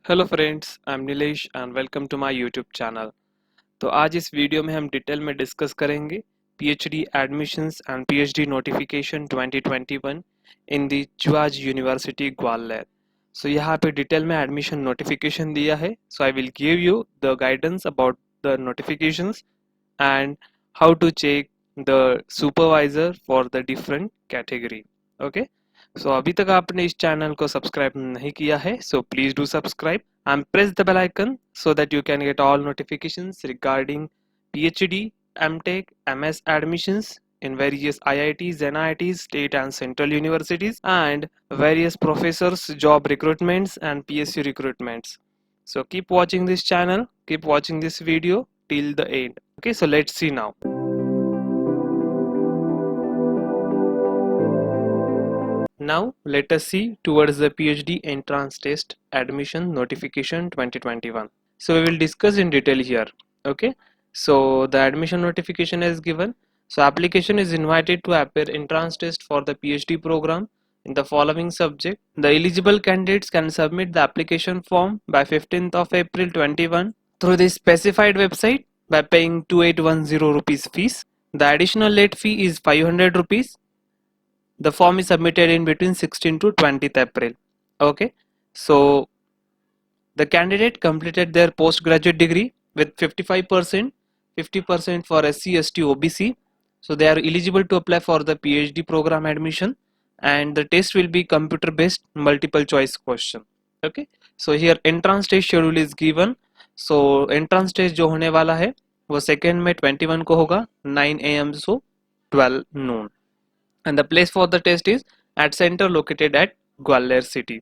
Hello friends, I am Nilesh and welcome to my YouTube channel. तो आज इस video में हम डिटेल में डिस्कस करेंगे PhD admissions and PhD notification 2021 in the Jiwaji university Gwalior. So यहाँ पे डिटेल में एडमिशन नोटिफिकेशन दिया है। So I will give you the guidance about the notifications and how to check the supervisor for the different category. Okay, so अभी तक आपने इस channel को सब्सक्राइब नहीं किया है, so please do subscribe and press the bell icon so that you can get all notifications regarding PhD, MTech, MS admissions in various IITs, NITs, state and central universities, and various professors, job recruitments, and PSU recruitments. So keep watching this channel, keep watching this video till the end. Okay, so let's see now. Now let us see towards the PhD entrance test admission notification 2021. So we will discuss in detail here. Okay, so the admission notification is given. So application is invited to appear entrance test for the PhD program in the following subject. The eligible candidates can submit the application form by 15th of April 21 through the specified website by paying 2810 rupees fees. The additional late fee is 500 rupees. The form is submitted in between 16th to 20th April. Okay, so the candidate completed their postgraduate degree with 55%, 50% for SC, ST, OBC. So they are eligible to apply for the PhD program admission, and the test will be computer based multiple choice question. Okay, so here entrance test schedule is given. So entrance test जो होने वाला है वो second में 21 को होगा 9 AM to 12 noon, and the place for the test is at center located at Gwalior city.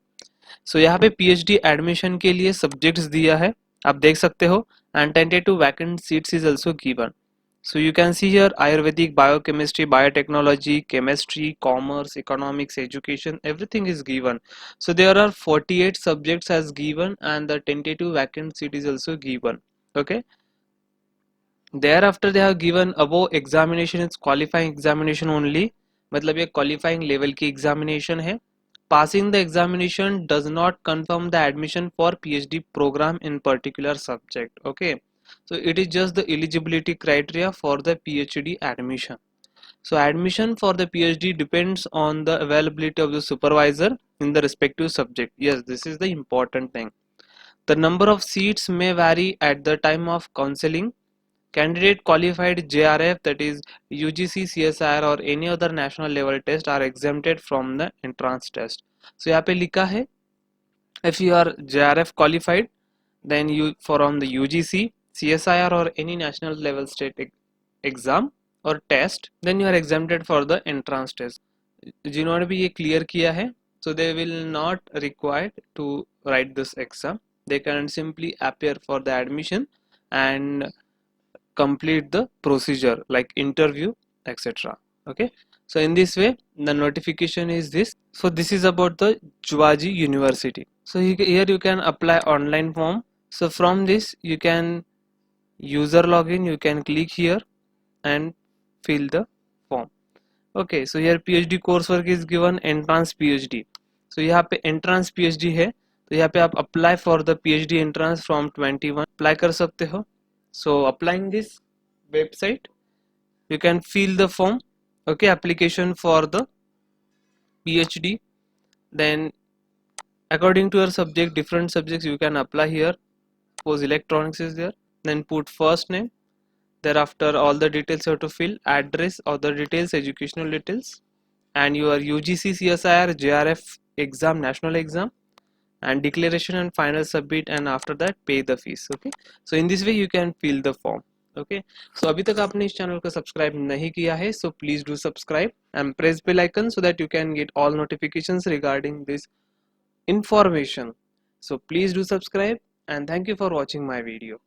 So यहाँ पे पीएचडी एडमिशन के लिए सब्जेक्ट्स दिया है, आप देख सकते हो, and tentative vacant seats is also given. So you can see here Ayurvedic, biochemistry, biotechnology, chemistry, commerce, economics, education, everything is given. So there are 48 subjects as given and the tentative vacant seat is also given. Okay. Thereafter they have given above examination is qualifying examination only. मतलब ये qualifying level की examination है. Passing the examination does not confirm the admission for PhD program in particular subject. Okay, so it is just the eligibility criteria for the PhD admission. So admission for the PhD depends on the availability of the supervisor in the respective subject. Yes, this is the important thing. The number of seats may vary at the time of counseling. Candidate qualified JRF, that is UGC, CSIR or any other national level test are exempted from the entrance test. So यहाँ पे लिखा है if you are JRF qualified, then you from the UGC, CSIR or any national level state exam or test, then you are exempted for the entrance test. जिन्होंने भी ये clear किया है, so they will not required to write this exam. They can simply appear for the admission and complete the procedure like interview, etc. Okay, so in this way the notification is this. So this is about the Juaji University. So here you can apply online form. So from this you can user login, you can click here and fill the form. Okay, so here PhD coursework is given entrance PhD. So यहाँ पे entrance PhD है, तो यहाँ पे आप apply for the PhD entrance from 21 apply कर सकते हो. So applying this website you can fill the form. Okay, application for the PhD, then according to your subject, different subjects you can apply here. Suppose electronics is there, then put first name, thereafter all the details you have to fill, address, other details, educational details, and your UGC, CSIR, JRF exam, national exam, and declaration and final submit, and after that pay the fees. Okay, so in this way you can fill the form. Okay, so अभी तक आपने इस channel को subscribe नहीं किया है, so please do subscribe and press bell icon so that you can get all notifications regarding this information. So please do subscribe and thank you for watching my video.